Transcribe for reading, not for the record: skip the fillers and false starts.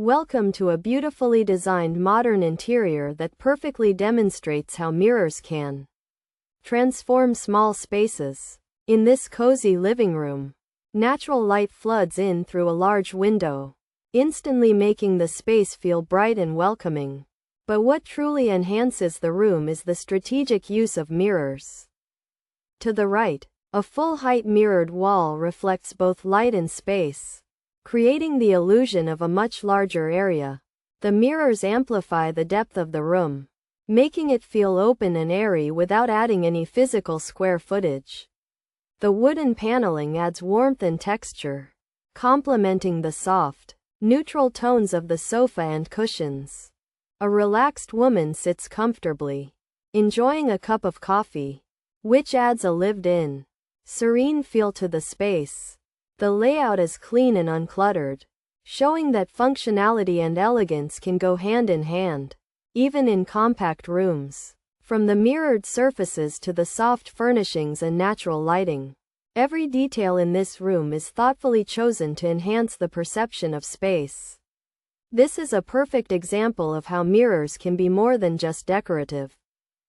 Welcome to a beautifully designed modern interior that perfectly demonstrates how mirrors can transform small spaces. In this cozy living room, natural light floods in through a large window, instantly making the space feel bright and welcoming. But what truly enhances the room is the strategic use of mirrors. To the right, a full-height mirrored wall reflects both light and space, creating the illusion of a much larger area. The mirrors amplify the depth of the room, making it feel open and airy without adding any physical square footage. The wooden paneling adds warmth and texture, complementing the soft, neutral tones of the sofa and cushions. A relaxed woman sits comfortably, enjoying a cup of coffee, which adds a lived-in, serene feel to the space. The layout is clean and uncluttered, showing that functionality and elegance can go hand in hand, even in compact rooms. From the mirrored surfaces to the soft furnishings and natural lighting, every detail in this room is thoughtfully chosen to enhance the perception of space. This is a perfect example of how mirrors can be more than just decorative.